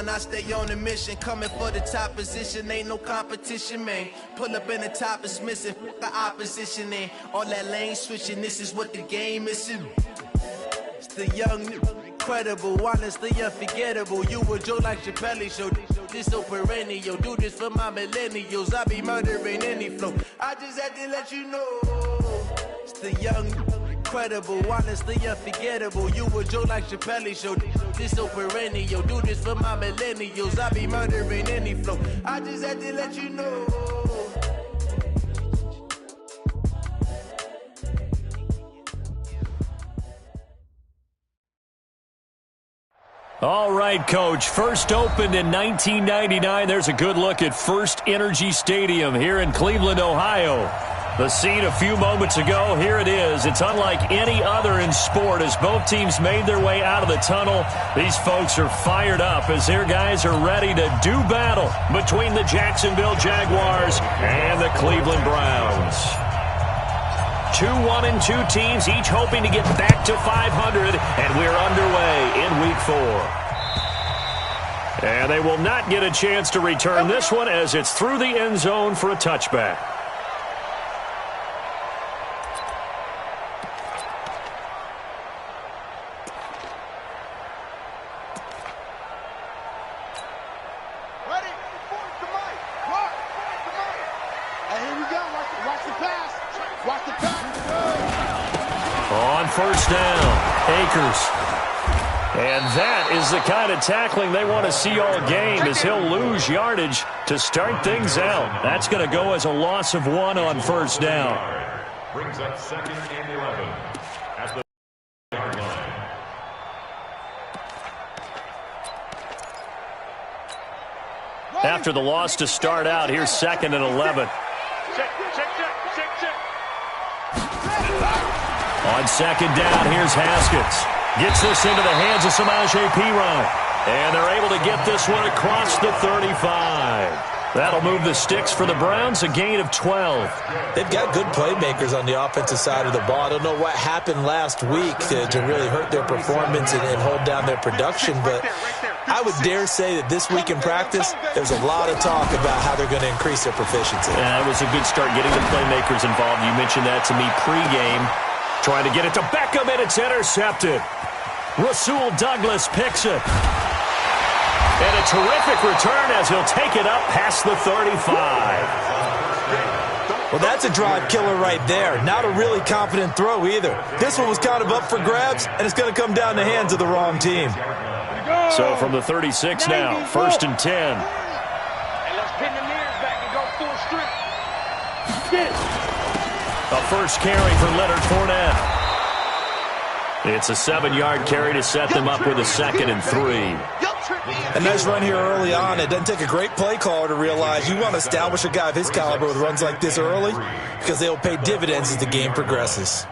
grind, I stay on a mission. Coming for the top position, ain't no competition, man. Pull up in the top is missing, the opposition in. All that lane switching, this is what the game is. It's the young, incredible, honestly unforgettable. You a joke like Chappelle show. This so perennial, do this for my millennials. I be murdering any flow. I just had to let you know. It's the young, incredible, honestly unforgettable. You a joke like Chappelle show. This so perennial, do this for my millennials. I be murdering any flow. I just had to let you know. All right, Coach. First opened in 1999. There's a good look at First Energy Stadium here in Cleveland, Ohio. The scene a few moments ago, here it is. It's unlike any other in sport as both teams made their way out of the tunnel. These folks are fired up as their guys are ready to do battle between the Jacksonville Jaguars and the Cleveland Browns. 2-1-2 teams, each hoping to get back to 500, and we're underway in Week 4. And they will not get a chance to return this one as it's through the end zone for a touchback. First down, Akers. And that is the kind of tackling they want to see all game as he'll lose yardage to start things out. That's going to go as a loss of 1 on first down. Brings up 2nd and 11 at the yard line. After the loss to start out, here's 2nd and 11. On second down, here's Haskins. Gets this into the hands of Samaje Perine. And they're able to get this one across the 35. That'll move the sticks for the Browns, a gain of 12. They've got good playmakers on the offensive side of the ball. I don't know what happened last week to really hurt their performance and hold down their production, but I would dare say that this week in practice, there's a lot of talk about how they're going to increase their proficiency. Yeah, it was a good start getting the playmakers involved. You mentioned that to me pregame. Trying to get it to Beckham, and it's intercepted. Rasul Douglas picks it. And a terrific return as he'll take it up past the 35. Well, that's a drive killer right there. Not a really confident throw either. This one was kind of up for grabs, and it's going to come down the hands of the wrong team. So from the 36 now, 1st and 10. And let's pin the mirrors back and go full strip. Get it. A first carry for Leonard Fournette. It's a 7-yard carry to set them up with a 2nd and 3. A nice run here early on. It doesn't take a great play caller to realize you want to establish a guy of his caliber with runs like this early because they will pay dividends as the game progresses.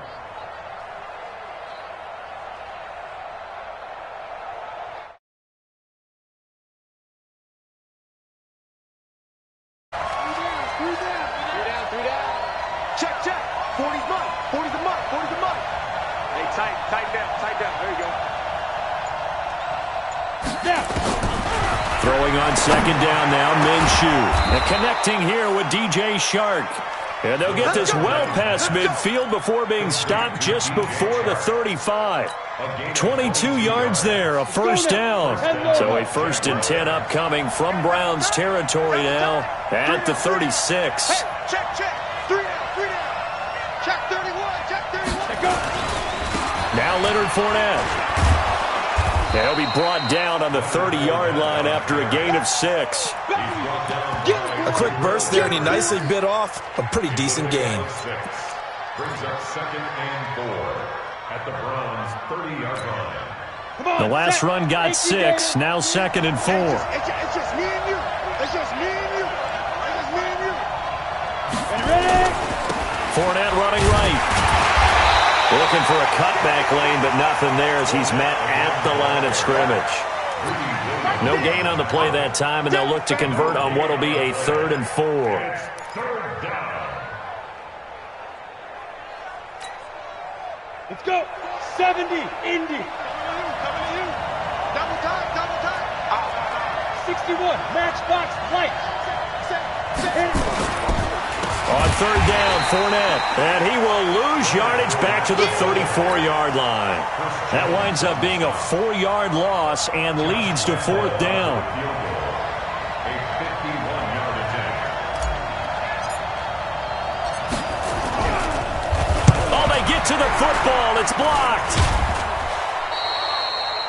Throwing on second down now, Minshew. And connecting here with DJ Shark. And they'll get this well past midfield before being stopped just before the 35. 22 yards there, a first down. So a 1st and 10 upcoming from Browns territory now at the 36. Hey, check. 3 down. Check 31. Now Leonard Fournette. He'll be brought down on the 30-yard line after a gain of 6. A quick burst there, and he nicely bit off a pretty decent gain. Brings up 2nd and 4 at the Browns' 30-yard line. The last run got 6, now 2nd and 4. It's just me and you. Ready? Fournette running right. Looking for a cutback lane, but nothing there as he's met at the line of scrimmage. No gain on the play that time, and they'll look to convert on what will be a 3rd and 4. Third down. Let's go. 70, Indy. Double time. 61, Matchbox Light. On third down, Fournette, and he will lose yardage back to the 34-yard line. That winds up being a 4-yard loss and leads to fourth down. A 51-yard attempt. Oh, they get to the football. It's blocked.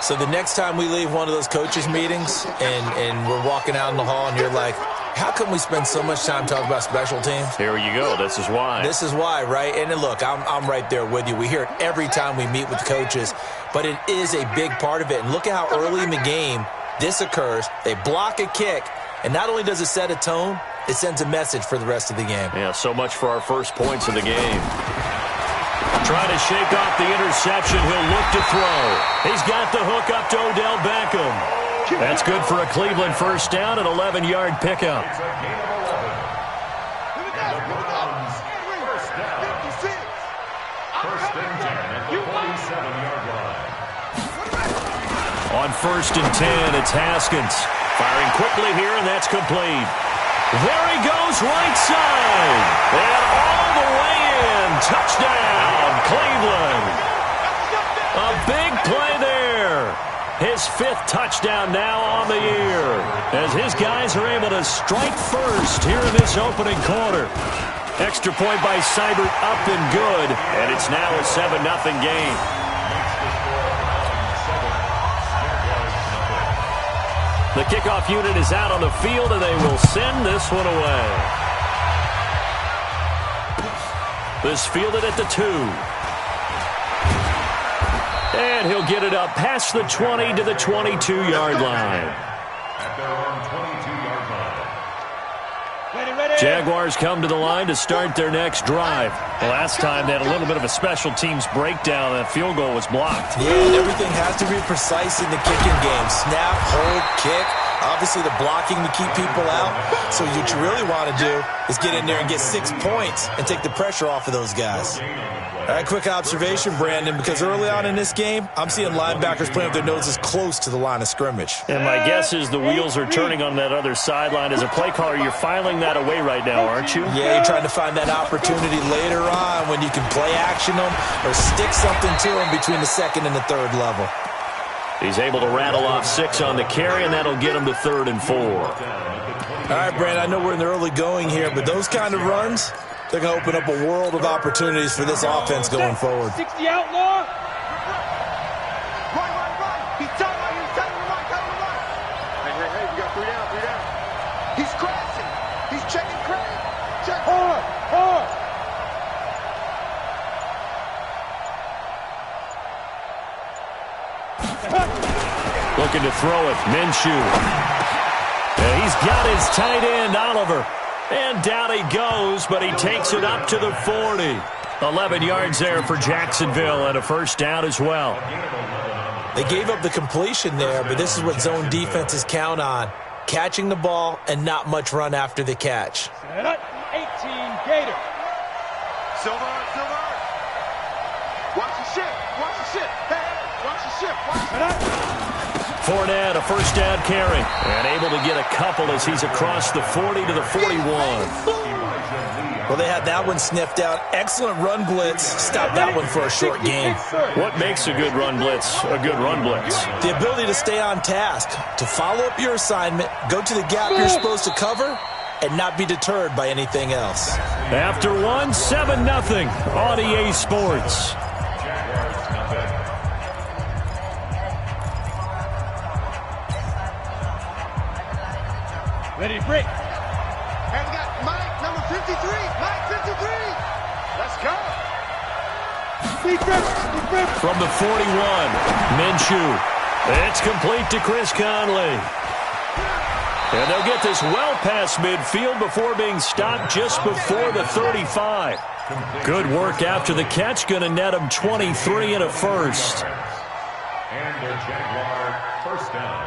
So the next time we leave one of those coaches' meetings and we're walking out in the hall and you're like, how come we spend so much time talking about special teams? Here you go. This is why. This is why, right? And look, I'm right there with you. We hear it every time we meet with coaches, but it is a big part of it. And look at how early in the game this occurs. They block a kick, and not only does it set a tone, it sends a message for the rest of the game. Yeah, so much for our first points of the game. Trying to shake off the interception. He'll look to throw. He's got the hook up to Odell Beckham. That's good for a Cleveland first down, an 11-yard pickup. It's a gain of 11. And the Browns first down. First and 10 at the 47-yard line. On first and 10, it's Haskins. Firing quickly here, and that's complete. There he goes, right side. And all the way in. Touchdown, Cleveland. A big play there. His fifth touchdown now on the year as his guys are able to strike first here in this opening quarter. Extra point by Seibert up and good, and it's now a 7-0 game. The kickoff unit is out on the field, and they will send this one away. This fielded at the 2. And he'll get it up past the 20 to the 22-yard line. At their own 22-yard line. Ready. Jaguars come to the line to start their next drive. Last time they had a little bit of a special teams breakdown. That field goal was blocked. Yeah, and everything has to be precise in the kicking game. Snap, hold, kick. Obviously, the blocking to keep people out. So what you really want to do is get in there and get 6 points and take the pressure off of those guys. All right, quick observation, Brandon, because early on in this game, I'm seeing linebackers playing with their noses close to the line of scrimmage. And my guess is the wheels are turning on that other sideline. As a play caller, you're filing that away right now, aren't you? Yeah, you're trying to find that opportunity later on when you can play action them or stick something to them between the second and the third level. He's able to rattle off 6 on the carry, and that'll get him to 3rd and 4. All right, Brandon, I know we're in the early going here, but those kind of runs, they're going to open up a world of opportunities for this offense going forward. 60 outlaw. Right. He's telling you right. Hey, we got 3 down. He's crashing. He's checking Craig. Check. Hard. Looking to throw it, Minshew. And he's got his tight end, Oliver. And down he goes, but he takes it up to the 40. 11 yards there for Jacksonville and a first down as well. They gave up the completion there, but this is what zone defenses count on. Catching the ball and not much run after the catch. 18 Gator. Silver. Watch the ship. Hey, watch the ship. Fournette, a first down carry. And able to get a couple as he's across the 40 to the 41. Well, they had that one sniffed out. Excellent run blitz. Stopped that one for a short gain. What makes a good run blitz a good run blitz? The ability to stay on task, to follow up your assignment, go to the gap you're supposed to cover, and not be deterred by anything else. After 7-0 on EA Sports. Ready to break. And we got Mike, number 53. Mike, 53. Let's go. From the 41, Minshew. It's complete to Chris Conley. And they'll get this well past midfield before being stopped just before the 35. Good work after the catch. Going to net them 23 and a first. And their Jaguar first down.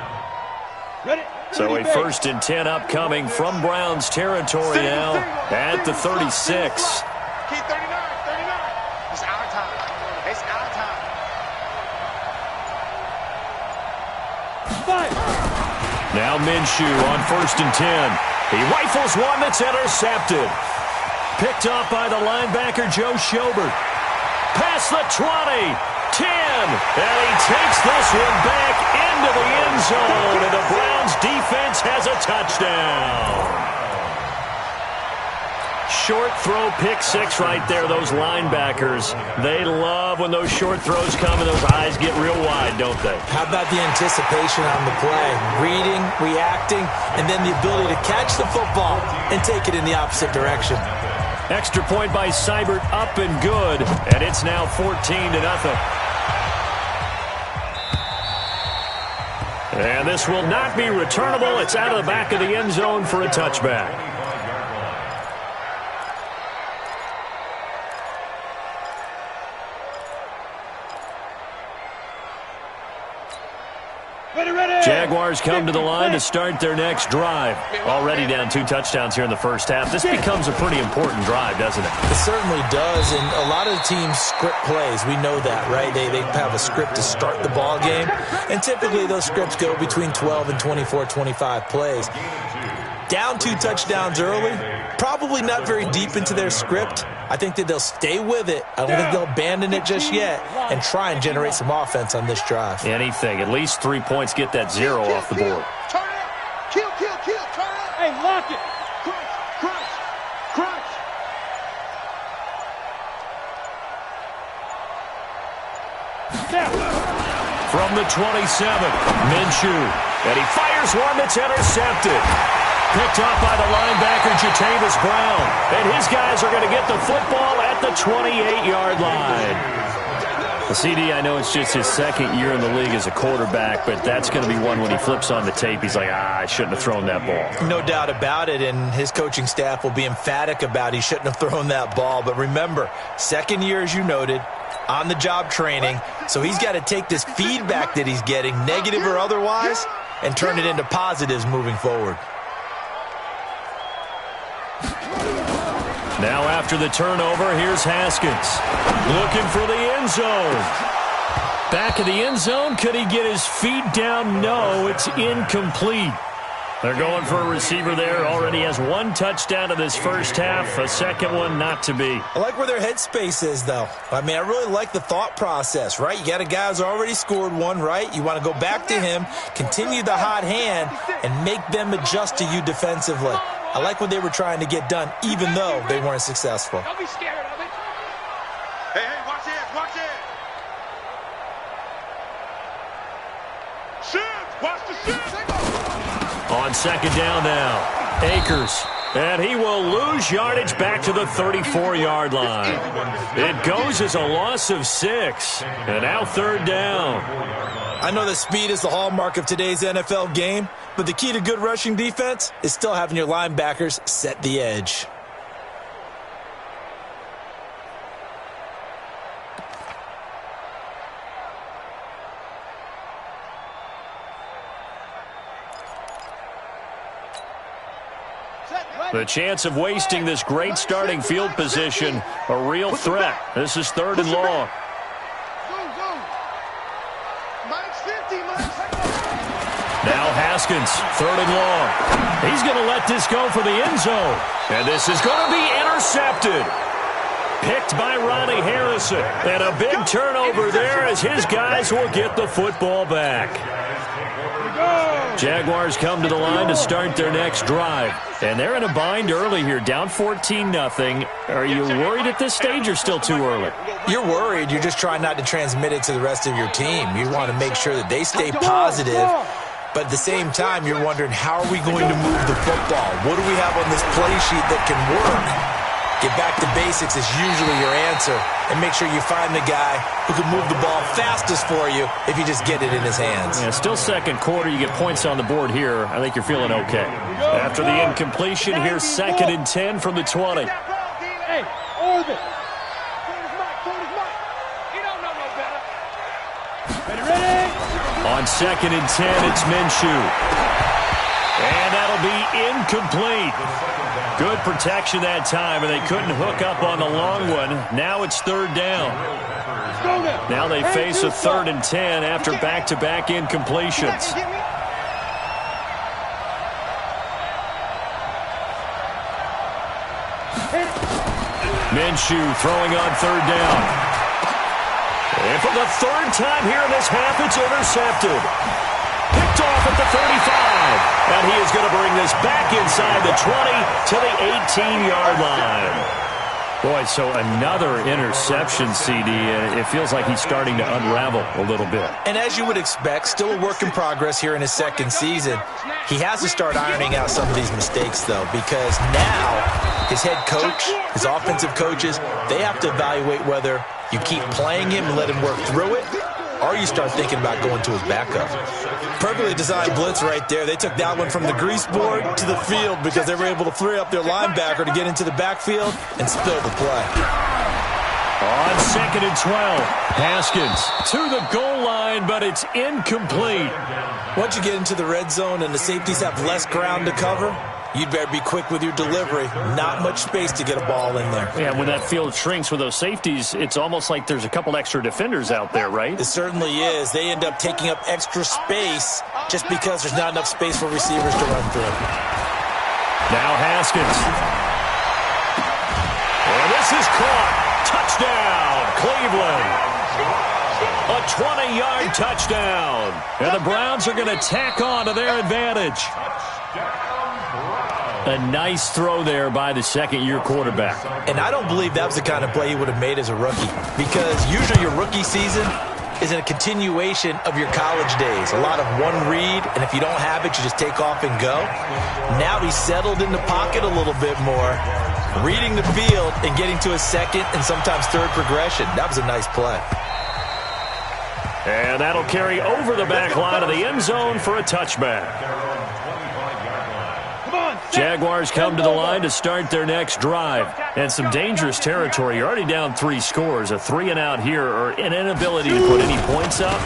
Ready. So a 1st and 10 upcoming from Browns territory now at the 36. Key 39. It's our time. Now Minshew on 1st and 10. He rifles one that's intercepted. Picked off by the linebacker, Joe Schobert. Past the 20, 10, and he takes this one back into the end zone, and the Browns defense has a touchdown. Short throw, pick six right there. Those linebackers, they love when those short throws come and those eyes get real wide, don't they? How about the anticipation on the play? Reading, reacting, and then the ability to catch the football and take it in the opposite direction. Extra point by Seibert, up and good, and it's now 14-0. And this will not be returnable. It's out of the back of the end zone for a touchback. Jaguars come to the line to start their next drive. Already down 2 touchdowns here in the first half. This becomes a pretty important drive, doesn't it? It certainly does, and a lot of the teams script plays. We know that, right? They have a script to start the ball game, and typically those scripts go between 12 and 24, 25 plays. Down 2 touchdowns early, probably not very deep into their script. I think that they'll stay with it. I don't think they'll abandon it just yet and try and generate some offense on this drive. Anything. At least 3 points, get that 0 off the board. Turn it. Kill, kill, kill. Turn it. Hey, lock it. Crunch, crunch, crunch. From the 27, Minshew. And he fires one that's intercepted. Picked off by the linebacker, Jatavis Brown. And his guys are going to get the football at the 28-yard line. The CD, I know it's just his second year in the league as a quarterback, but that's going to be one when he flips on the tape. He's like, I shouldn't have thrown that ball. No doubt about it, and his coaching staff will be emphatic about he shouldn't have thrown that ball. But remember, second year, as you noted, on-the-job training, so he's got to take this feedback that he's getting, negative or otherwise, and turn it into positives moving forward. Now after the turnover, here's Haskins. Looking for the end zone. Back of the end zone. Could he get his feet down? No, it's incomplete. They're going for a receiver there. Already has 1 touchdown in this first half. A second one not to be. I like where their headspace is, though. I mean, I really like the thought process, right? You got a guy who's already scored 1, right? You want to go back to him, continue the hot hand, and make them adjust to you defensively. I like what they were trying to get done, even though they weren't successful. Don't be scared of it. Hey, watch it, watch it. Shift, watch the shift. On second down now, Akers. And he will lose yardage back to the 34-yard line. It goes as a loss of 6. And now 3rd down. I know that speed is the hallmark of today's NFL game, but the key to good rushing defense is still having your linebackers set the edge. The chance of wasting this great starting field position, a real threat. This is 3rd and long. Now Haskins, 3rd and long. He's going to let this go for the end zone. And this is going to be intercepted. Picked by Ronnie Harrison. And a big turnover there as his guys will get the football back. Jaguars come to the line to start their next drive. And they're in a bind early here, down 14-0. Are you worried at this stage or still too early? You're worried. You're just trying not to transmit it to the rest of your team. You want to make sure that they stay positive. But at the same time, you're wondering, how are we going to move the football? What do we have on this play sheet that can work? Get back to basics is usually your answer. And make sure you find the guy who can move the ball fastest for you if you just get it in his hands. Yeah, still second quarter. You get points on the board here. I think you're feeling okay. After the incompletion, here's 2nd and 10 from the 20. Hey, Orbit. He don't know no better. Ready? On 2nd and 10, it's Minshew. And that'll be incomplete. Good protection that time, and they couldn't hook up on the long one. Now it's 3rd down. Now they face a 3rd and 10 after back-to-back incompletions. Minshew throwing on third down. And for the third time here in this half, it's intercepted. Picked off at the 35. And he is going to bring this back inside the 20 to the 18-yard line. Boy, so another interception, CD. It feels like he's starting to unravel a little bit. And as you would expect, still a work in progress here in his second season. He has to start ironing out some of these mistakes, though, because now his head coach, his offensive coaches, they have to evaluate whether you keep playing him and let him work through it, or you start thinking about going to his backup. Perfectly designed blitz right there. They took that one from the grease board to the field because they were able to free up their linebacker to get into the backfield and spill the play. On 2nd and 12, Haskins to the goal line, but it's incomplete. Once you get into the red zone and the safeties have less ground to cover, you'd better be quick with your delivery. Not much space to get a ball in there. Yeah, when that field shrinks with those safeties, it's almost like there's a couple extra defenders out there, right? It certainly is. They end up taking up extra space just because there's not enough space for receivers to run through. Now Haskins. And this is caught. Touchdown, Cleveland. A 20-yard touchdown. And the Browns are going to tack on to their advantage. A nice throw there by the second-year quarterback. And I don't believe that was the kind of play he would have made as a rookie, because usually your rookie season is in a continuation of your college days. A lot of one read, and if you don't have it, you just take off and go. Now he's settled in the pocket a little bit more, reading the field and getting to a second and sometimes third progression. That was a nice play. And that'll carry over the back line of the end zone for a touchback. Jaguars come to the line to start their next drive. And some dangerous territory. You're already down 3 scores. A 3-and-out here, or an inability to put any points up.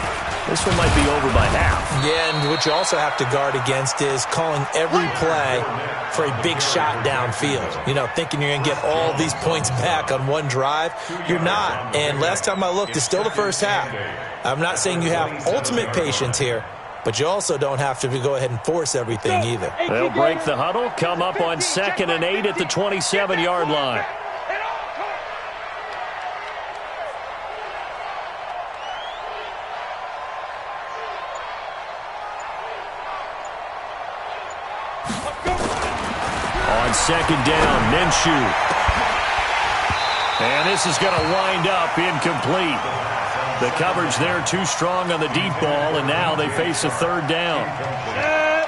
This one might be over by half. Yeah, and what you also have to guard against is calling every play for a big shot downfield. You know, thinking you're going to get all these points back on one drive. You're not. And last time I looked, it's still the first half. I'm not saying you have ultimate patience here, but you also don't have to go ahead and force everything either. They'll break the huddle, come up on 2nd and 8 at the 27-yard line. On 2nd down, Minshew. And this is going to wind up incomplete. The coverage there too strong on the deep ball, and now they face a 3rd down.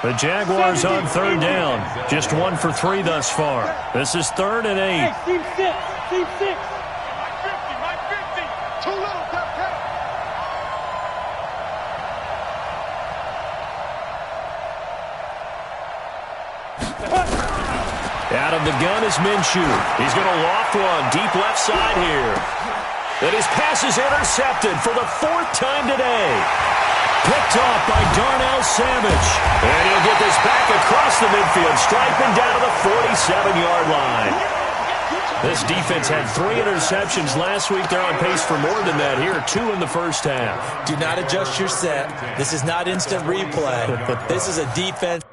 The Jaguars on 3rd down. Just 1 for 3 thus far. This is 3rd and 8. Team 6. Team 6. My 50. Too little, Pep. Out of the gun is Minshew. He's going to loft one deep left side here. And his pass is intercepted for the 4th time today. Picked off by Darnell Savage. And he'll get this back across the midfield stripe and down to the 47-yard line. This defense had 3 interceptions last week. They're on pace for more than that here. 2 in the first half. Do not adjust your set. This is not instant replay. This is a defense.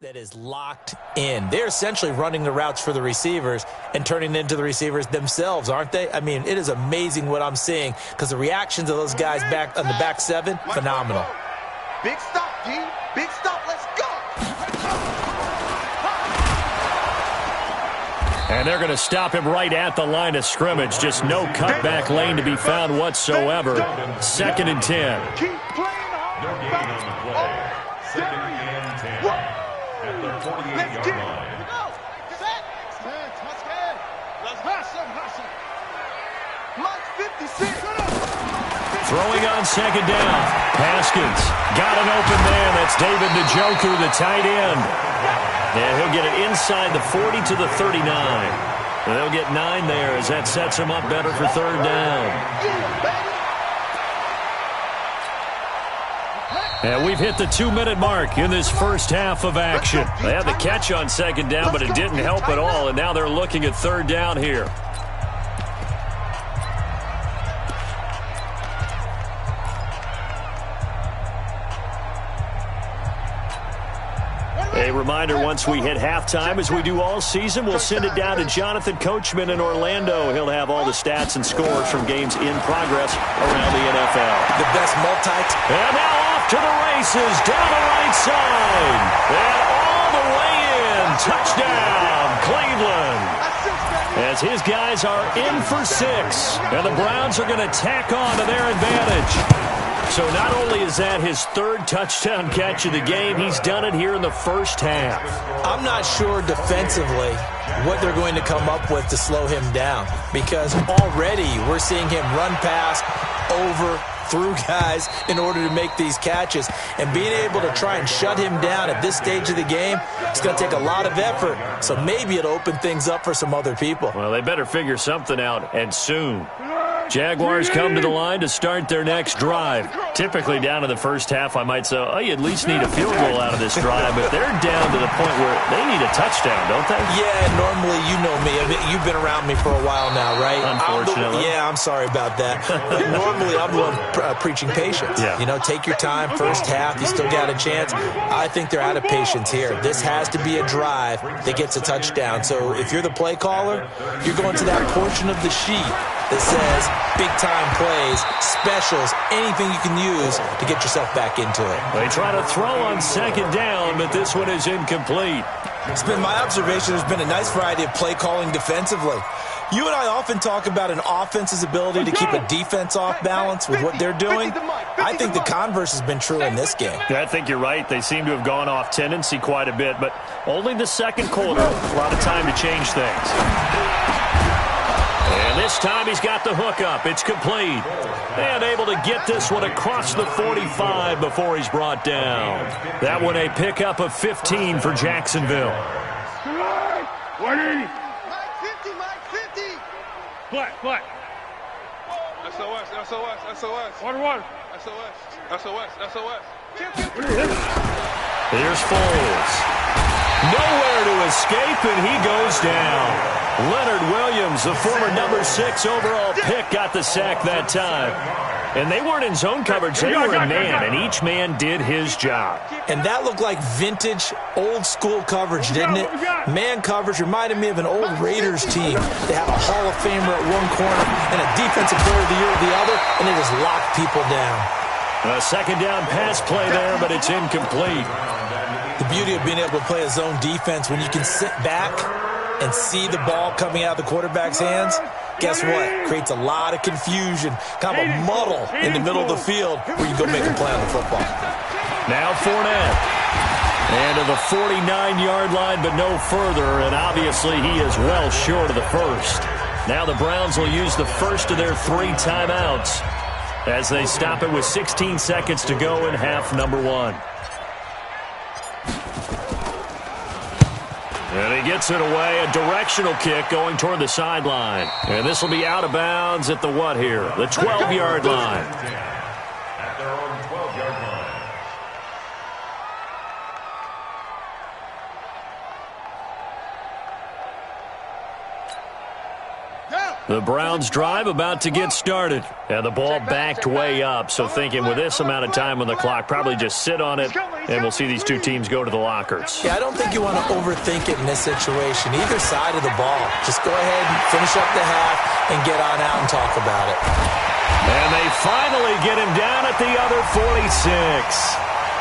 That is locked in. They're essentially running the routes for the receivers and turning into the receivers themselves, aren't they? I mean, it is amazing what I'm seeing because the reactions of those guys back on the back 7, phenomenal. Big stop, D. Big stop. Let's go. And they're going to stop him right at the line of scrimmage. Just no cutback lane to be found whatsoever. 2nd and 10. Keep playing hard. 2nd and 10. At the 48-yard line. Mike 56. Throwing on 2nd down. Haskins got an open man. That's David Njoku, the tight end. And he'll get it inside the 40 to the 39. And they'll get 9 there as that sets him up better for 3rd down. And we've hit the 2-minute mark in this first half of action. They had the catch on second down, but it didn't help at all, and now they're looking at third down here. A reminder, once we hit halftime, as we do all season, we'll send it down to Jonathan Coachman in Orlando. He'll have all the stats and scores from games in progress around the NFL. The best And now off to the races, down the right side. And all the way in. Touchdown, Cleveland. As his guys are in for 6. And the Browns are going to tack on to their advantage. So not only is that his third touchdown catch of the game, he's done it here in the first half. I'm not sure defensively what they're going to come up with to slow him down, because already we're seeing him run past, over, through guys in order to make these catches. And being able to try and shut him down at this stage of the game, it's going to take a lot of effort. So maybe it'll open things up for some other people. Well, they better figure something out, and soon. Jaguars come to the line to start their next drive. Typically down in the first half, I might say, oh, you at least need a field goal out of this drive, but they're down to the point where they need a touchdown, don't they? Yeah, normally, you know me. I mean, you've been around me for a while now, right? Unfortunately. I'm sorry about that. But normally, I'm the one preaching patience. Yeah. You know, take your time. First half, you still got a chance. I think they're out of patience here. This has to be a drive that gets a touchdown. So if you're the play caller, you're going to that portion of the sheet that says big-time plays, specials, anything you can use to get yourself back into it. They try to throw on second down, but this one is incomplete. It's been my observation there's been a nice variety of play calling defensively. You and I often talk about an offense's ability to keep a defense off balance with what they're doing. I think the converse has been true in this game. I think you're right. They seem to have gone off tendency quite a bit, but only the second quarter. A lot of time to change things. And this time he's got the hook up. It's complete. And able to get this one across the 45 before he's brought down. That one a pickup of 15 for Jacksonville. 180. Mike 50. Flat. SOS. Water. SOS. Here's Foles. Nowhere to escape, and he goes down. Leonard Williams, the former number 6 overall pick, got the sack that time. And they weren't in zone coverage. They were in man, and each man did his job. And that looked like vintage, old-school coverage, didn't it? Man coverage reminded me of an old Raiders team. They have a Hall of Famer at one corner and a Defensive Player of the Year at the other, and they just lock people down. A second down pass play there, but it's incomplete. The beauty of being able to play a zone defense, when you can sit back and see the ball coming out of the quarterback's hands, guess what? Creates a lot of confusion, kind of a muddle in the middle of the field where you go make a play on the football. Now Fournette. And to the 49-yard line, but no further, and obviously he is well short of the first. Now the Browns will use the first of their 3 timeouts as they stop it with 16 seconds to go in half number 1. And he gets it away, a directional kick going toward the sideline. And this will be out of bounds at the what here? The 12-yard line. At their own 12-yard line. The Browns drive about to get started. And the ball backed way up, so thinking with this amount of time on the clock, probably just sit on it, and we'll see these two teams go to the lockers. Yeah, I don't think you want to overthink it in this situation. Either side of the ball. Just go ahead and finish up the half and get on out and talk about it. And they finally get him down at the other 46.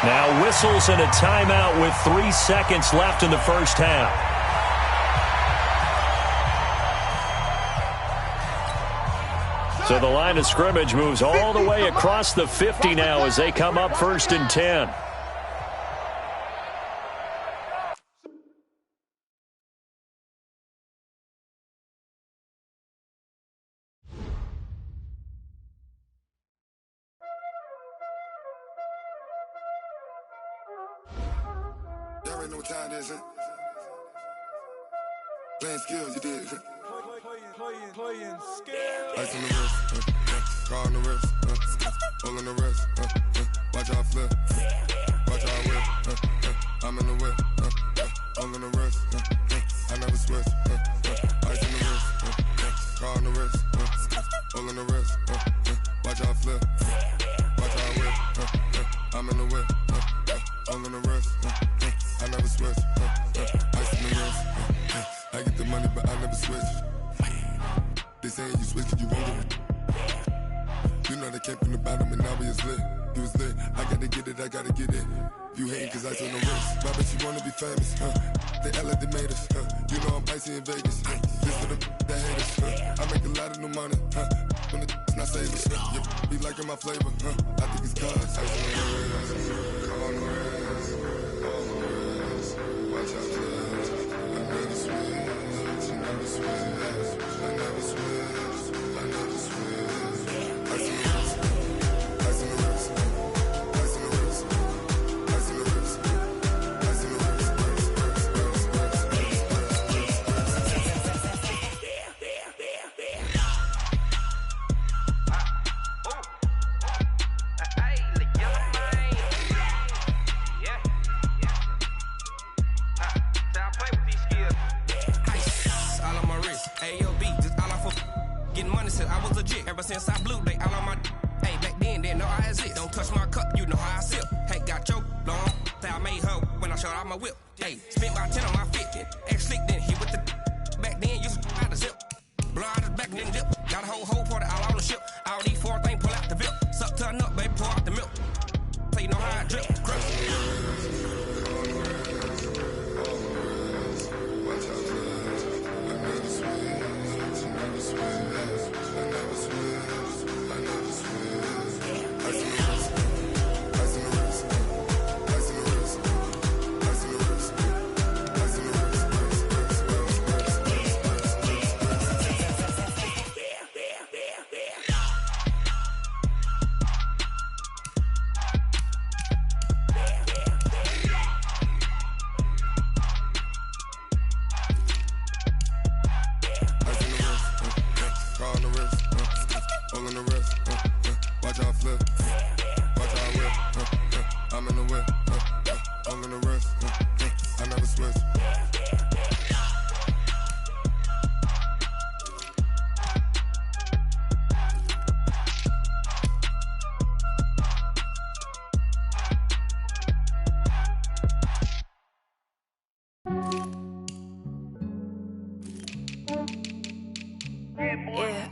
Now whistles and a timeout with 3 seconds left in the first half. So the line of scrimmage moves all the way across the 50 now as they come up 1st and 10. Y'all already know what time it is, huh? Playing skills, you did. Playing skills. Ice on the wrist, car on the wrist, hole in the wrist, watch out flip. I'm in the whip, all in the rest, I never switch, ice in the wrist, I get the money but I never switch. They saying you switch 'cause you won't get it. You know they came from the bottom and now we is lit. You was lit, I gotta get it, I gotta get it. You hating 'cause ice on the wrist, my bitch you wanna be famous, They act like they made us, you know I'm icy in Vegas, this for the that haters, I make a lot of new money, when the not savers, you be liking my flavor, I think it's cause ice on the wrist, on the wrist, on the wrist, watch out flex, I never switch, I never switch, I never switch, I never switch, ice on the wrist, ice on the wrist, ice on the wrist, ice on the wrist, ice on the wrist. Ever since I blew, they all on my hey, back then, didn't know I exist. Don't touch my cup, you know how I sip. Hey, got your long, that I made her when I showed out my whip. Hey, spent about 10 on my 50. Ex-slick, then hit with the back then, used to out the zip. Blow out his back, then dip. Got a whole party all on the ship. All these four things, pull out the VIP. Suck to a nut, baby, pour out the milk. So you know how I drip. Crush.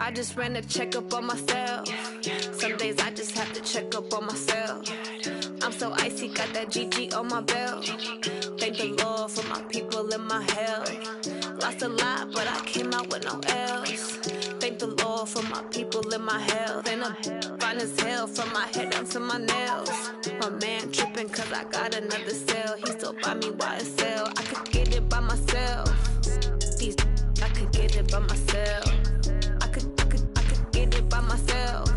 I just ran a checkup on myself. Some days I just have to check up on myself. I'm so icy, got that GG on my belt. Thank the Lord for my people in my health. Lost a lot, but I came out with no L's. Thank the Lord for my people in my health. And I'm fine as hell from my head down to my nails. My man tripping 'cause I got another cell. He still buy me YSL. I could get it by myself. These I could get it by myself. I could get it by myself.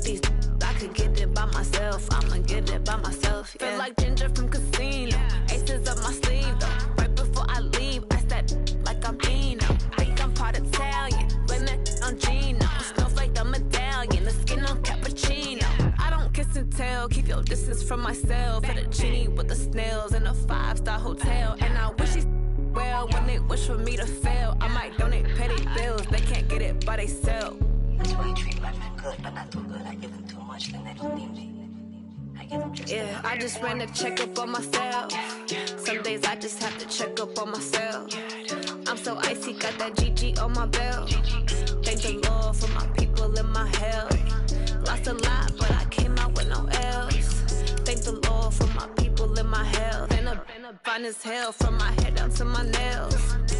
These I could get it by myself. I'ma get it by myself. Yeah. Feel like Ginger from Casino. Aces up my sleeve though. Right before I leave, I said like I'm Dino. Think I'm part Italian, blame that on Gino. Snowflake the medallion, the skin on cappuccino. I don't kiss and tell, keep your distance from myself. Fettuccine with the snails in a 5-star hotel. And I wish he's well when they wish for me to fail. I might donate petty bills, they can't get it by themselves. That's why you treat women good, but not too good. I give them too much, then they don't need me. I give them just I just ran a checkup on myself. Some days I just have to check up on myself. I'm so icy, got that GG on my belt. Thank the Lord for my people in my health. Lost a lot, but I came out with no L's. Thank the Lord for my people in my health. And I'm fine as hell from my head down to my nails.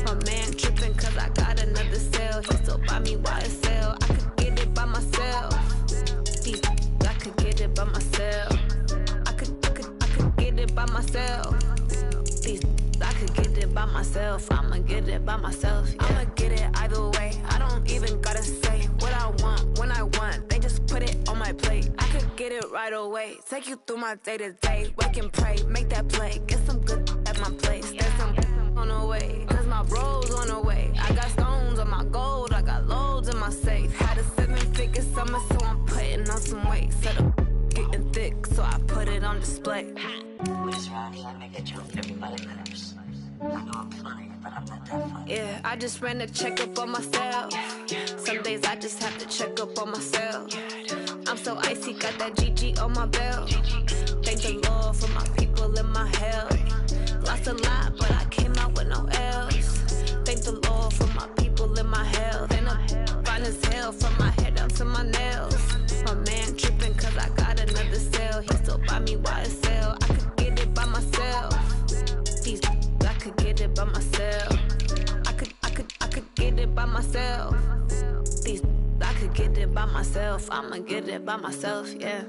My man tripping 'cause I got another cell. He still buy me YSL. I could get it by myself. These I could get it by myself. I could get it by myself. These I could get it by myself. I'ma get it by myself. Yeah. I'ma get it either way. I don't even gotta say what I want when I want. They just put it on my plate. I could get it right away. Take you through my day to day. Wake and pray, make that play. Get some good at my place. There's some on the way, 'cause my bro's on the way. I got stones on my gold. I got loads in my safe. Had a 7-figure summer, so I'm putting on some weight. Set up getting thick, so I put it on display. We just around here and make a joke. Everybody laughs. I know I'm funny, but I'm not that funny. Yeah, I just ran a checkup on myself. Some days I just have to check up on myself. I'm so icy, got that GG on my belt. Thank YSL. I could get it by myself. These I could get it by myself. I could get it by myself. These I could get it by myself. I'ma get it by myself, yeah.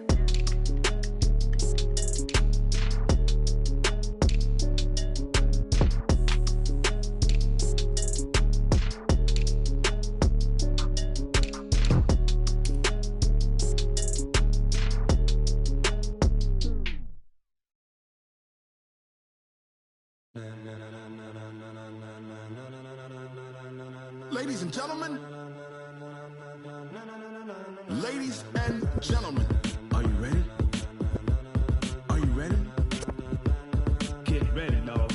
Ladies and gentlemen, ladies and gentlemen, are you ready? Are you ready? Get ready, dog.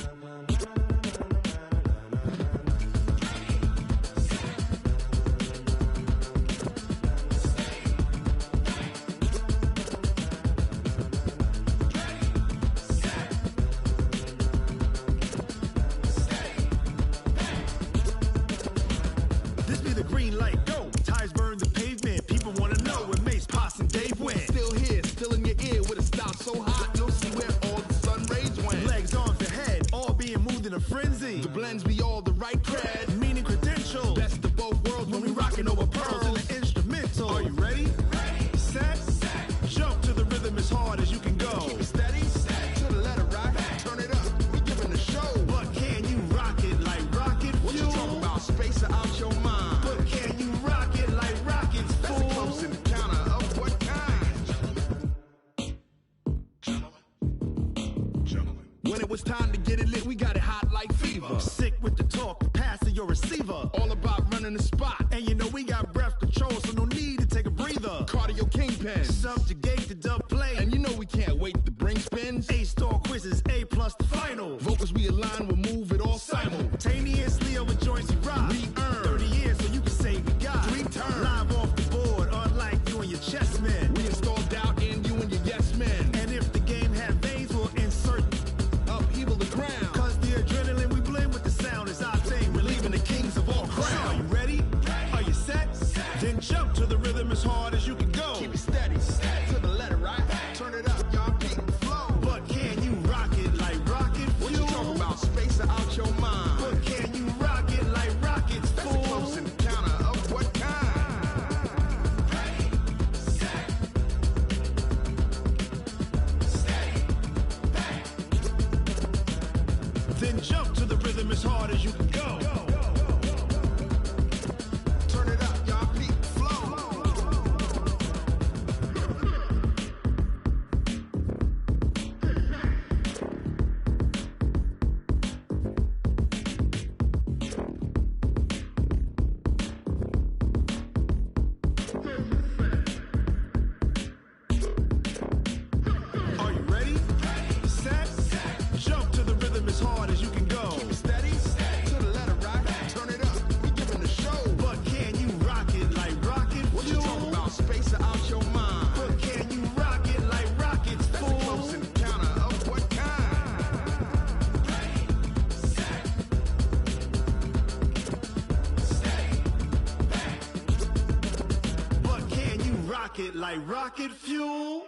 Like rocket fuel.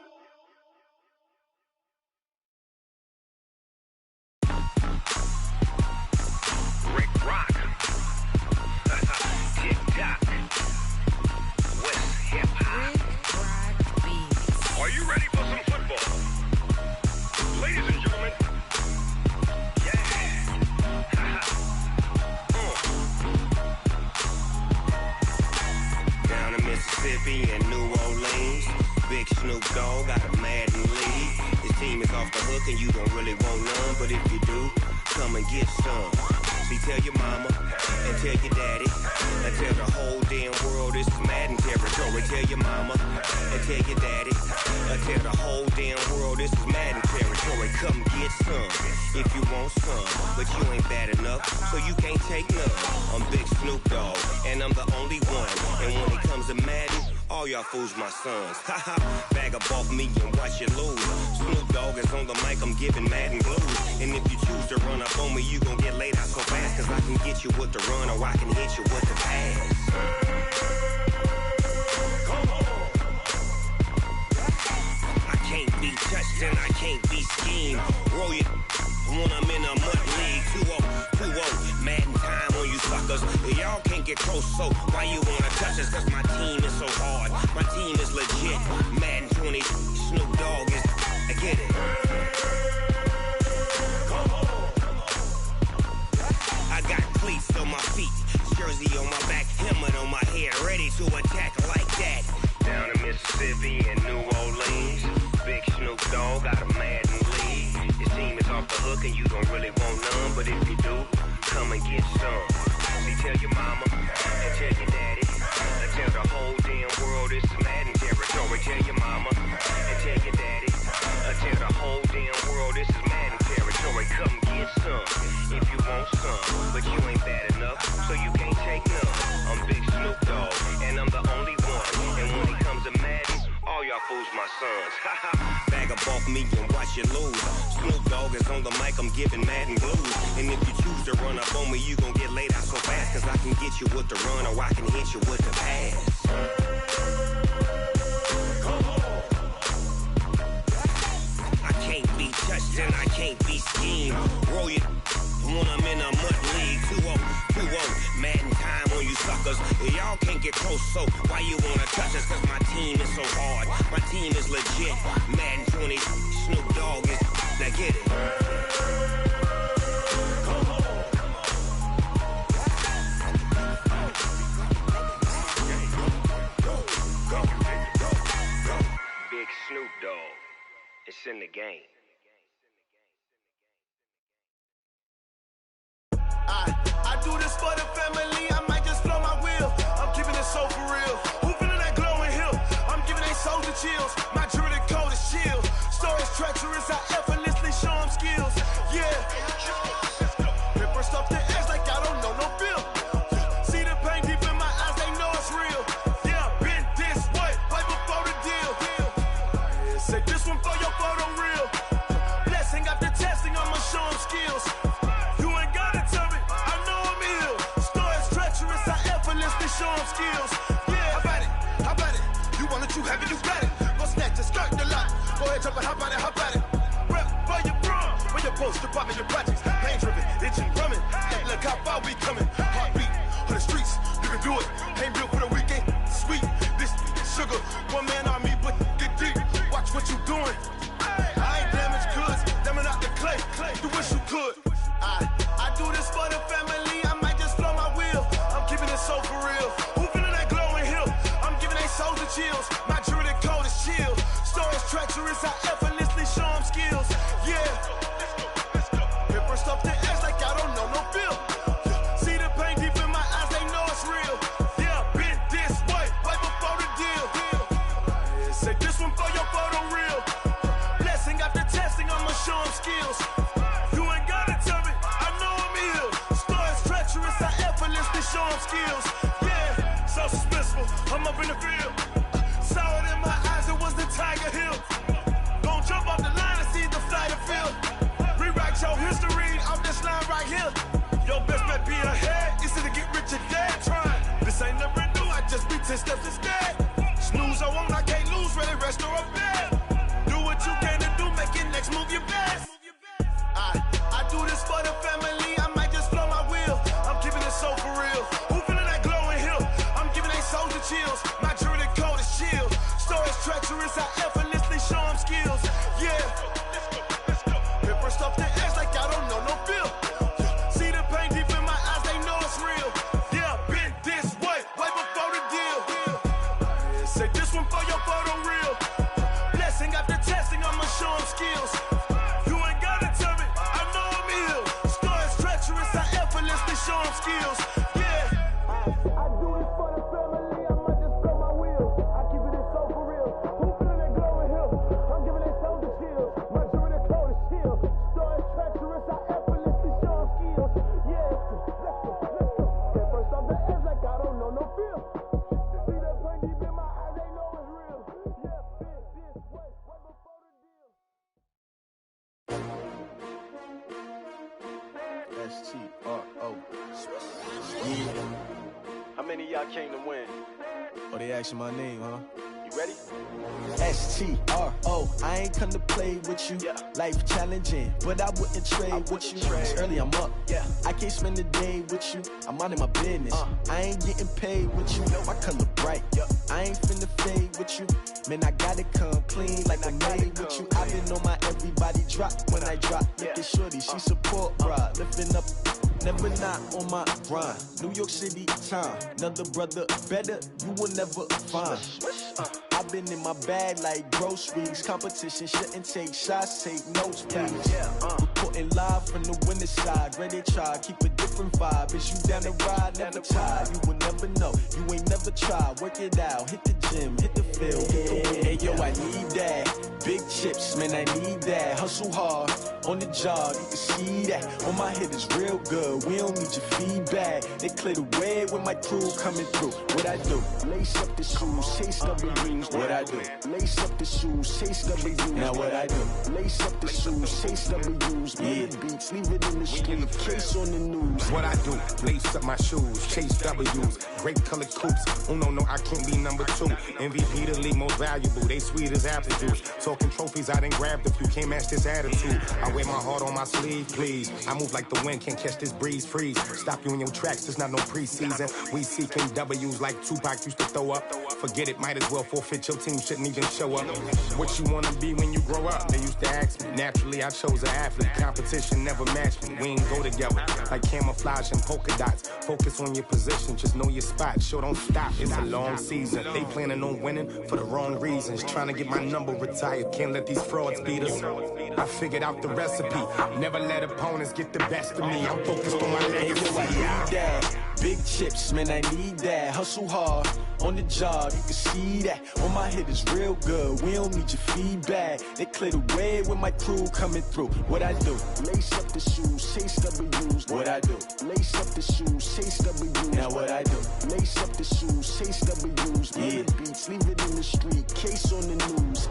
Rick Rock. Tick-tock. West hip-hop. Are you ready for some football? Ladies and gentlemen. Yeah. Down in Mississippi and New Orleans, Big Snoop Dogg got a Madden league. His team is off the hook and you don't really want none, but if you do, come and get some. See, tell your mama and tell your daddy and tell the whole damn world this is Madden territory. Tell your mama and tell your daddy and tell the whole damn world this is Madden territory. Come get some if you want some, but you ain't bad enough, so you can't take none. I'm Big Snoop Dogg and I'm the only one, and when it comes to Madden, all y'all fools my sons. Haha, bag up off me and watch you lose. Snoop Dogg is on the mic, I'm giving Madden blues. And if you choose to run up on me, you gon' get laid out so fast, cause I can get you with the run or I can hit you with the pass. Come on. I can't can't be touched and I can't be schemed. Roll your when I'm in a mud league. 2-0, Madden time on you suckers. Y'all can't get close, so why you wanna touch us? Cause my team is so hard. My team is legit. Madden 20, Snoop Dogg is. I get it. I got cleats on my feet, jersey on my back, helmet on my head, ready to attack like that. Down in Mississippi and New Orleans, Big Snoop Dogg got a Madden league. Your team is off the hook and you don't really want none, but if you do, come and get some. See, tell your mama and tell your daddy, and tell the whole damn world this is Madden territory. Tell your mama and tell your daddy, and tell the whole damn world this is Madden territory. Come get some if you want some, but you ain't bad enough, so you can't take none. I'm Big Snoop Dogg, and I'm the only one. And when it comes to Madden, all y'all fools my sons. Bag up off me and watch you lose. Snoop Dogg is on the mic, I'm giving Madden blues. And if you choose to run up on me, you gon' get laid out so fast. Cause I can get you with the run or I can hit you with the pass. I can't be touched and I can't be schemed. Roll your when I'm in a mud league. 2-0, Madden time on you suckers. Y'all can't get close, so why you wanna touch us? Cause my team is so hard. My team is legit. Madden 20, Snoop Dogg is. Now get it. Big Snoop Dogg. It's in the game. I do this for the family, I might just blow my wheel. I'm keeping it so for real. Who feeling that glowing hill? I'm giving they soldier chills. My jewelry code is chill. Stories treacherous, I effortlessly show them skills. Yeah. Paper stuff the edge like I don't know no feel. See the pain deep in my eyes, they know it's real. Yeah, been this way, right before the deal. Say this one for your photo real. Blessing after testing, I'ma show them skills. Show them skills. Yeah, how about it? You want it, you have it, you got it. Go snatch it, skirt the lot. Go ahead, jump it, how about it? Rep for your bro, where your post, department, your projects. Pain driven, itching, drumming. Hey, look how far we coming. Heartbeat on the streets, you can do it. Ain't built for the weekend, sweet. This sugar, one man army, but get deep. Watch what you doing. I ain't damaged goods, damn out the clay. You wish you could. I do this for the family, I might just blow my wheel. I'm keeping it so for real. Who feeling that glowing hill? I'm giving they soldier chills. My jewelry code is chill. Stories treacherous, I effortlessly show them skills. Yeah. Paper stuff the edge like I don't know no feel. See the pain deep in my eyes, they know it's real. Yeah, been this way, right before the deal. Say this one for your photo real. Blessing after testing, I'ma show them skills. You ain't gotta tell me, I know I'm ill. Stories treacherous, I effortlessly show them skills. Yeah, so suspenseful, I'm up in the field. Saw it in my eyes, it was the Tiger Hill. Don't jump off the line and see the flight of field. Rewrite your history off this line right here. Your best bet be ahead, easy to get rich or dead. Trying, this ain't never new, I just be 10 steps instead. Snooze or won't, I can't lose, ready, rest or a bed. Do what you can to do, make your next move your best. I do this for the family, I might just blow my wheel. I'm keeping it so for real. Who feeling that glowing hill? I'm giving they soldier chills. My jewelry code is chill. Stories treacherous, I effortlessly show them skills. Yeah. Paper stuff the edge like I don't know no feel. See the pain deep in my eyes, they know it's real. Yeah, been this way, right before the deal. Say this one for your photo real. Blessing after testing, I'ma show them skills. You ain't gotta tell me, I know I'm ill. Stories treacherous, I effortlessly show them skills. Yeah. I do this for the family, I might just blow my wheel. I keep it so for real. Who feeling that glowing hill? I'm giving they soldier chills. My jewelry code is chill. Stories treacherous, I effortlessly show them skills. Yeah, let's go. Get first off the edge like I don't know no feel. See that pain deep in my eyes, they know it's real. Yeah, been this way, right before the deal. S-T-R-O. Yeah. How many of y'all came to win? Oh, they asking my name, huh? You ready? STRO, I ain't come to play with you. Life challenging, but I wouldn't trade with you. It's early, I'm up. I can't spend the day with you. I'm minding my business. I ain't getting paid with you. My color bright. I ain't finna fade with you. Man, I gotta come clean like I made with you. I've been on my everybody drop when I drop. Look at shorty, she support ride. Lifting up, never not on my grind. New York City time, another brother better, you will never find. I've been in my bag like groceries. Competition shouldn't take shots, take notes, please. Reporting live from the winter side. Ready to try, keep a different vibe. Is you down the ride, never tired. You will never know, you ain't never tried. Work it out, hit the gym, hit the field. Hey yo, I need that. Big chips, man, I need that. Hustle hard, on the job, you can see that. On my head is real good, we don't need your feedback. They clear the way with my crew coming through. What I do? Lace up the shoes, chase W's. What I do? Lace up the shoes, chase W's. Now what I do? Lace up the shoes, chase W's. Mid beats, leave it in the street, case on the news. What I do? Lace up my shoes, chase W's. Great colored coops. Oh no, I can't be number 2. MVP the league most valuable. They sweet as apple juice. Talking trophies, I didn't grab the few. Can't match this attitude. I wear my heart on my sleeve, please. I move like the wind, can't catch this breeze, freeze. Stop you in your tracks, there's not no preseason. We seeking W's like Tupac used to throw up. Forget it, might as well forfeit. Your team shouldn't even show up. What you wanna be when you grow up? They used to ask me. Naturally, I chose an athlete. Competition never matched me. We ain't go together like camouflage and polka dots. Focus on your position, just know your spot. Show don't stop, it's a long season. They planning on winning for the wrong reasons. Trying to get my number retired, can't let these frauds beat us. I figured out the recipe. Never let opponents get the best of me. I'm focused on my legacy. Big chips, man, I need that. Hustle hard, on the job, you can see that. On my head is real good, we don't need your feedback. They clear the way with my crew coming through. What I do? Lace up the shoes, chase W's. What I do? Lace up the shoes, chase W's. Now what I do? Lace up the shoes, chase W's. Mid beats, leave it in the street, case on the news.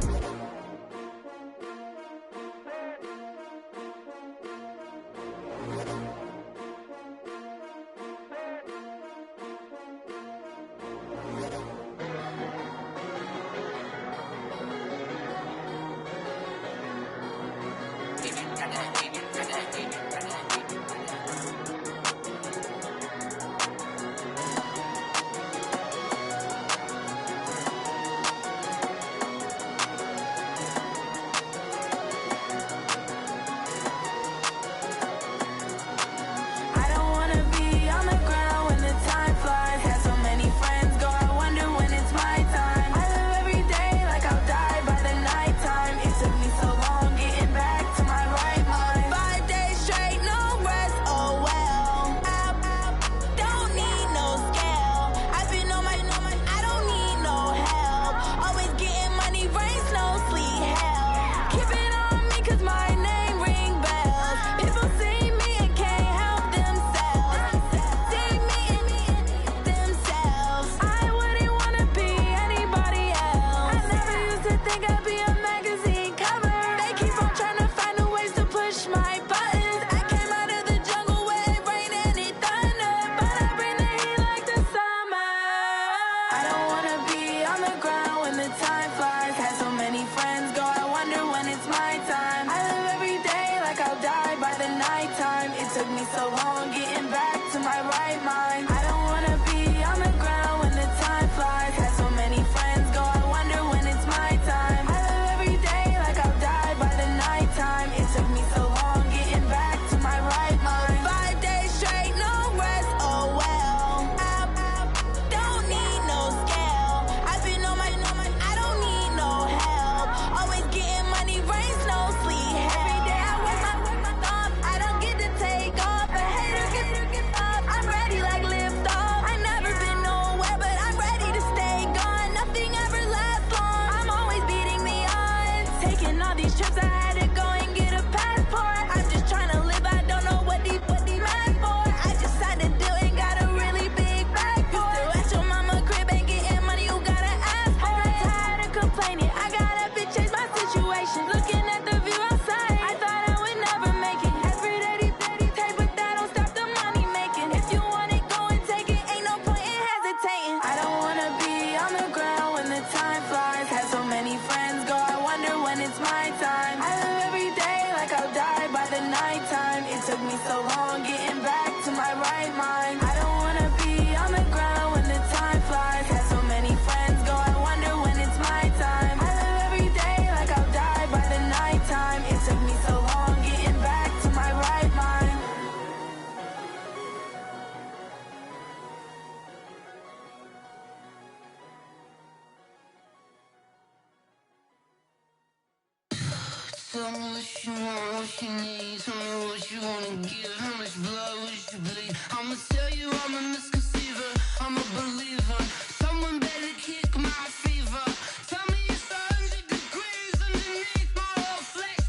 you need, tell me what you wanna give. How much blood would you bleed? I'ma tell you I'm a misconceiver, I'm a believer. Someone better kick my fever. Tell me it's 100 degrees underneath my whole flesh.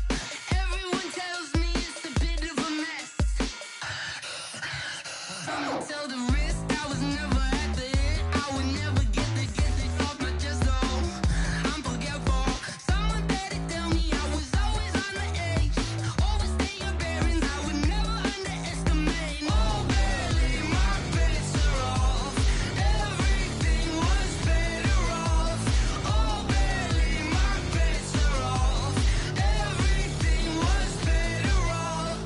Everyone tells me it's a bit of a mess. I'ma tell the wrist I was never at the end. I would never get the off my chest though. I'm forgetful. Someone better tell me I was always on the edge. Overstay your bearings, I would never underestimate. Oh, barely my bets are off. Everything was better off. Oh, barely my bets are off. Everything was better off.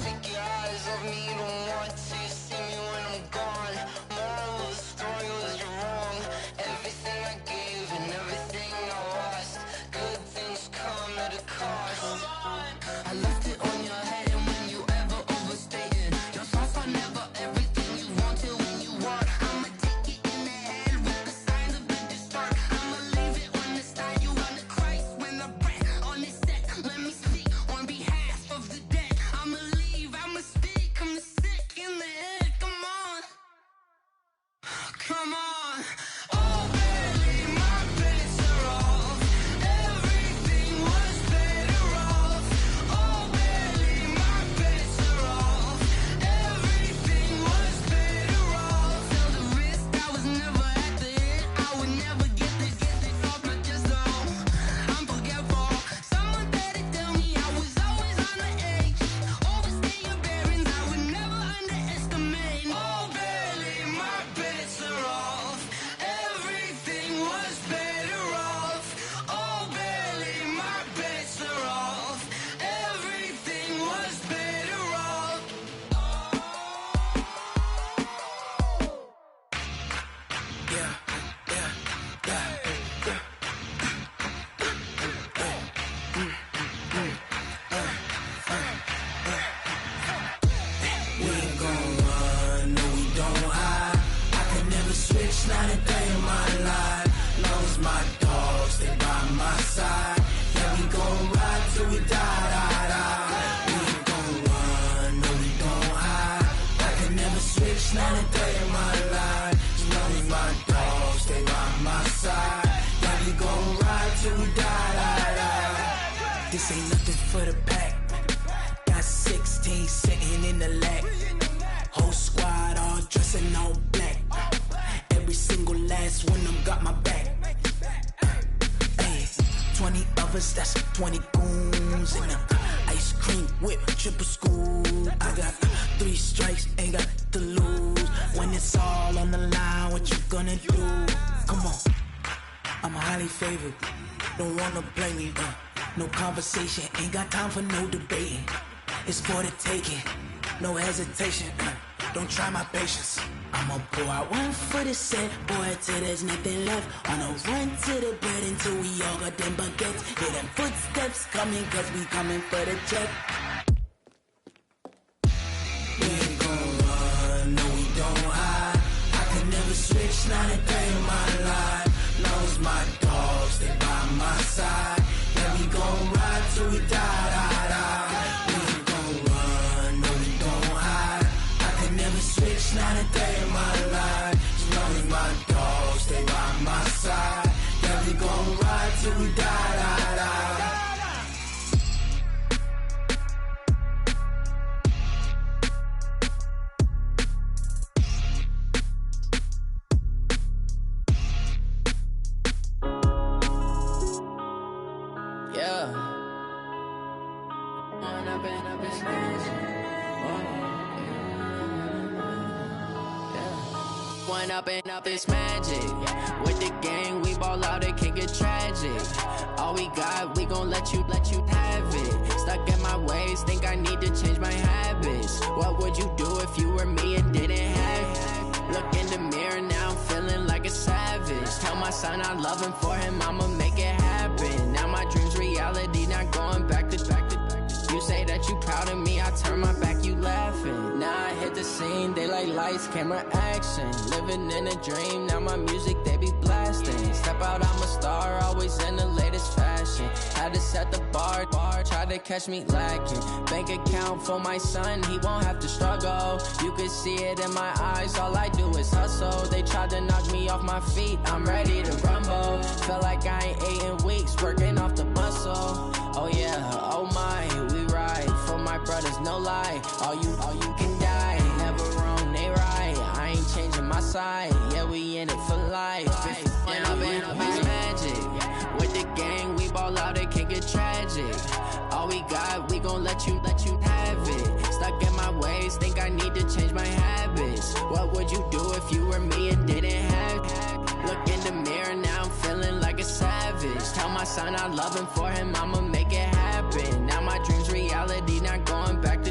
Take your eyes off me, don't want to see me when I'm gone. Moral of the story was you're wrong. Everything I gave and everything I lost. Good things come at a cost. I left it on your head, and when you ever overstay it, your thoughts are never everything you wanted when you want. I'ma take it in the head with the signs of the distort. I'ma leave it on the side. You on the Christ when the breath on this set. Let me speak on behalf of the dead. I'ma leave, I'ma speak. I'm sick in the head. Come on, come on. Oh, barely my bets are off. Everything was better off. Oh, barely my bets are off. Everything was better off. Tell the wrist I was never at the end. I would never get this off my chest though. I'm forgetful. Someone better tell me I was always on the edge. Overstay your bearings, I would never underestimate. Oh, barely my bets are off. Everything was better off. Oh, barely my bets are off. Everything was better off. Yeah, yeah, yeah, yeah. We ain't gon' run, no we don't hide. I could never switch, not a day in my life. Long as my dogs, they by my side. Yeah, we gon' ride till we die. We ain't gon' run, no we don't hide. I could never switch, not a day in my life. As long as my dogs, they by my side. Yeah, we gon' ride till we die. This ain't nothing for the pack. Got 16 sitting in the lag. Whole squad all dressing all black. Every single last one of them got my back. Hey, 20 of us, that's 20 goons in them. Ice cream whip, triple scoop. I got 3 strikes, ain't got to lose. When it's all on the line, what you gonna do? Come on, I'm highly favored. Don't wanna blame me, no conversation, ain't got time for no debating. It's for the taking, no hesitation. Don't try my patience. I'ma pour out one for the set, boy, till there's nothing left. On a run to the bread until we all got them baguettes. Hear them footsteps coming, cause we coming for the check. We ain't gon' run, no we don't hide. I could never switch, not a day in my life. Long as my dogs, they by my side. Yeah, we gon' ride till we die. We ain't gon' run, no we don't hide. I could never switch, not a day in my life. As long as my dogs, they by my side. Yeah, we gon' ride till we die. One up and up, it's magic. With the gang, we ball out, it can get tragic. All we got, we gon' let you have it. Stuck in my ways, think I need to change my habits. What would you do if you were me and didn't have it? Look in the mirror, now I'm feeling like a savage. Tell my son I love him, for him I'ma make it happen. Now my dream's reality, not going back to back. You say that you proud of me, I turn my back, you laughing. Now I hit the scene, they like lights, camera, action. Living in a dream, now my music, they be blasting. Step out, I'm a star, always in the latest fashion. Had to set the bar, tried to catch me lacking. Bank account for my son, he won't have to struggle. You can see it in my eyes, all I do is hustle. They tried to knock me off my feet, I'm ready to rumble. Felt like I ain't ate in weeks, working off the muscle. Oh yeah, oh my, we ride for my brothers, no lie. All you can die, never wrong, they right. I ain't changing my side, yeah, we in it for life. And I've been magic. With the gang, we ball out, it can get tragic. All we got, we gon' let you have it. Stuck in my ways, think I need to change my habits. What would you do if you were me and didn't have it? Look in the mirror, now I'm feeling like a savage. Tell my son I love him, for him I'ma make it happen. Now my dream's reality, not going back to.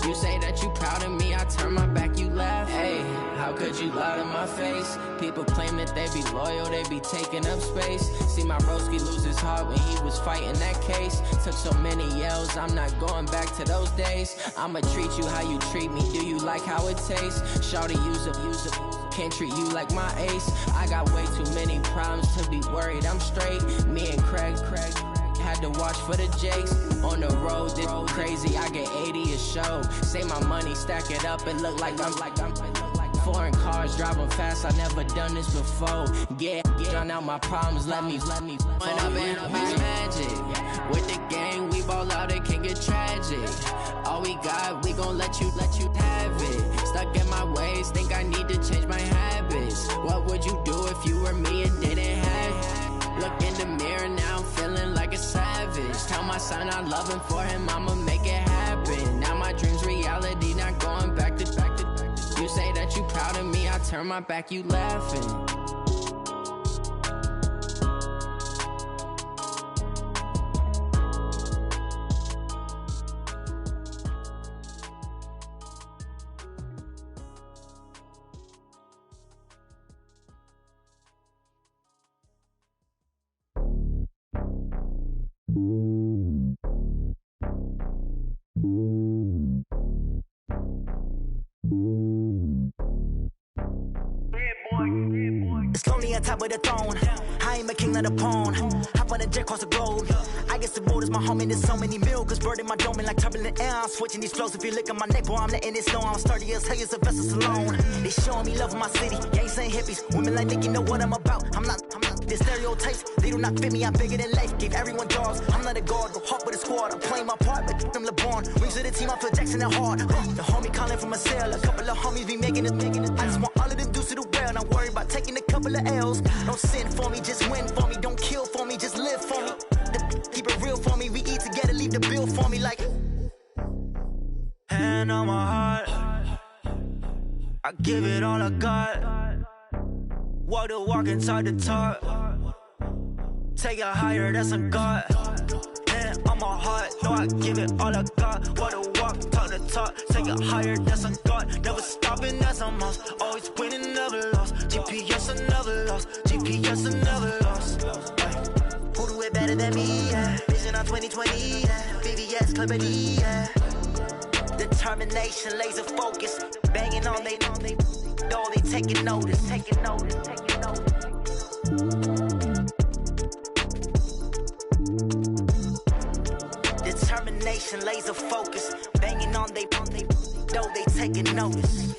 You say that you proud of me, I turn my back, you laugh. Hey, how could you lie to my face? People claim that they be loyal, they be taking up space. See my broski lose his heart when he was fighting that case. Took so many yells, I'm not going back to those days. I'ma treat you how you treat me, do you like how it tastes? Shawty, use up, can't treat you like my ace. I got way too many problems to be worried, I'm straight. Me and Craig had to watch for the Jakes. On the road, this crazy, I get 80 a show. Say my money, stack it up, it look like I'm foreign cars, driving fast, I never done this before. Yeah, drown out my problems, let me When I've been magic. With the gang, we ball out, it can get tragic. All we got, we gon' let you have it. Stuck in my ways, think I need to change my habits. What would you do if you were me and didn't have it? Look in the mirror, now I'm feeling like a savage. Tell my son I love him, for him I'ma make it happen. Now my dream's reality, not going back to. You say that you proud of me, I turn my back, you laughing. It's lonely on top of the throne. I ain't a king of the pawn. Hop on a jet across the globe. I guess the road is my home and there's so many milk. Bird in my dome and like turbulent air. I'm switching these flows. If you look at my neck, boy, I'm letting it snow. I'm sturdy as hell, as a vessel alone. They showing me love in my city. Gangsta hippies. Women like Nick, you know what I'm about. I'm not. The stereotypes, they do not fit me. I'm bigger than life. Gave everyone jobs. I'm not a guard, but hawk with a squad. I'm playing my part, but I'm LeBron. Wings of the team, I feel Jackson and hard. The homie calling from a cell. A couple of homies be making it. I just want all of them dudes to do well. Not worry about taking a couple of L's. Don't sin for me, just win for me. Don't kill for me, just live for me. Keep it real for me. We eat together, leave the bill for me like. Hand on my heart, I give it all I got. Walk the walk and talk the talk. Take it higher, that's a God. Hand on my heart, no, I give it all I got. Walk the walk, talk the talk. Take it higher, that's a God. Never stopping, that's a must. Always winning, never lost. GPS, I never lost. GPS, I never lost. Who do it better than me? Yeah. Vision on 2020. Yeah. VVS, Clippity. Yeah. Determination, laser focus. Banging on they door, they taking notice. Taking notice. Determination, laser focus. Banging on they door, they taking notice.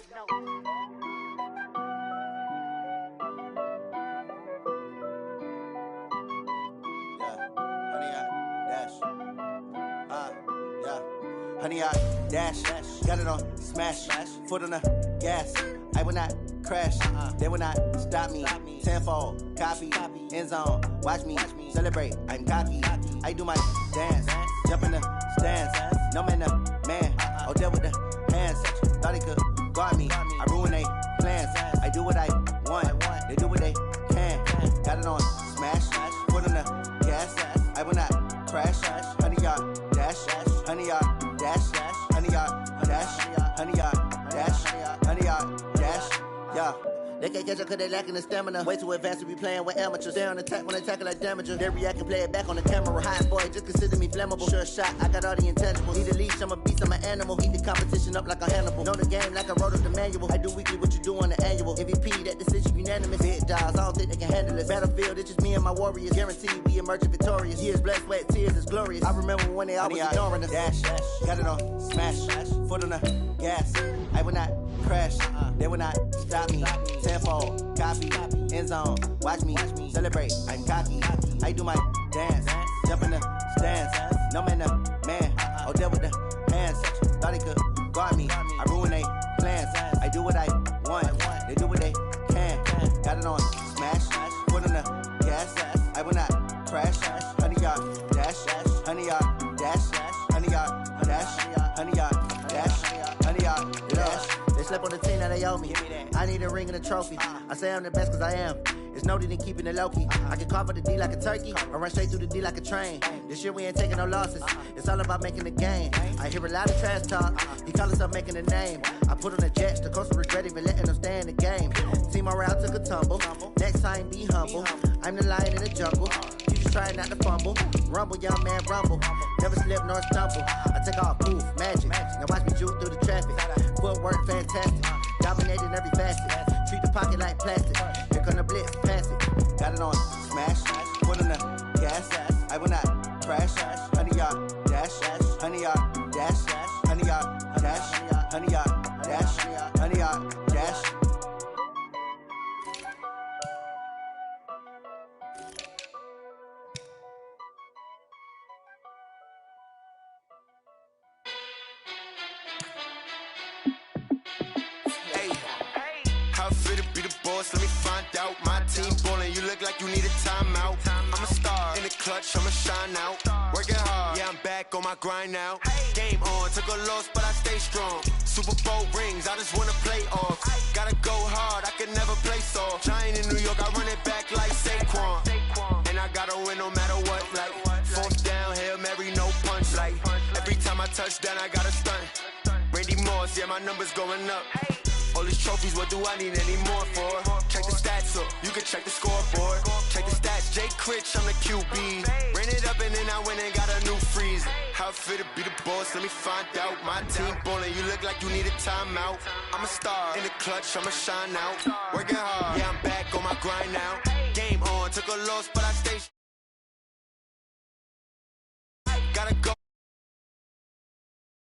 Honey, I dash, got it on smash, foot on the gas. I will not crash, they will not stop me. Tenfold, copy, end zone, watch me celebrate. I'm cocky, I do my dance, jump in the stands. No man, man, oh there with the hands. Thought he could guard me, I ruin they plans. I do what I want, they do what they can. Got it on smash, foot on the gas. I will not crash, honey, y'all dash, honey, y'all dash, honey, y'all dash, honey, y'all dash, honey, y'all dash, yeah. They can't catch up cause they lacking the stamina. Way too advanced to be playing with amateurs. They on attack when they tackle like damager. They react and play it back on the camera. Hot boy, just consider me flammable. Sure shot, I got all the intangibles. Need a leash, I'm a beast, I'm an animal. Eat the competition up like a Hannibal. Know the game like I wrote up the manual. I do weekly what you do on the annual. MVP, that decision you unanimous. Big dogs, I don't think they can handle it. Battlefield, it's just me and my warriors. Guaranteed we emerging victorious. Years, blood, sweat, tears is glorious. I remember when they always ignoring us. Dash, got it on, smash, foot on the gas. I will not crash, they will not stop me. Tenfold, copy, end zone, watch me celebrate. I'm cocky, I do my dance, jump in the stands. No man, man, oh, there with the hands. Thought he could guard me, I ruin they plans. I do what I want, they do what they can. Got it on, smash, foot on the gas. I will not crash, 100-yard dash, 100-yard dash, 100-yard dash, 100-yard dash, 100-yard dash. They slept on the team that they owe me. I need a ring and a trophy. I say I'm the best cause I am. It's noted in keeping it low-key. I can carve up the D like a turkey or run straight through the D like a train. This year we ain't taking no losses. It's all about making the game. I hear a lot of trash talk. He call himself making a name. I put on the jets. The coach regret even letting them stay in the game. Team morale took a tumble. Next time be humble. I'm the lion in the jungle. You just trying not to fumble. Rumble, young man, rumble. Never slip nor stumble. I take off, poof, magic. Now watch me juke through the traffic. Footwork fantastic. Dominating every facet. Treat the pocket like plastic. Here come the blitz, pass it. Got it on, smash. Foot on the gas. I will not crash. 100-yard dash. 100-yard dash. 100-yard dash. 100-yard dash. 100-yard dash. Let me find out. My team ballin', you look like you need a timeout. I'm a star in the clutch, I'ma shine out. Working hard, yeah, I'm back on my grind now. Game on, took a loss, but I stay strong. Super Bowl rings, I just wanna play off. Gotta go hard, I can never play soft. Giant in New York, I run it back like Saquon. And I gotta win no matter what. Like, fourth down, Hail Mary, no punch. Like, every time I touch down, I gotta stunt. Randy Moss, yeah, my number's going up. All these trophies, what do I need any more for? Check the stats up, you can check the scoreboard. Check the stats, Jay Critch, I'm the QB. Ran it up and then I went and got a new freeze. How it feel to be the boss, let me find out. My team ballin', you look like you need a timeout. I'm a star in the clutch, I'ma shine out. Working hard, yeah, I'm back on my grind now. Game on, took a loss, but I stay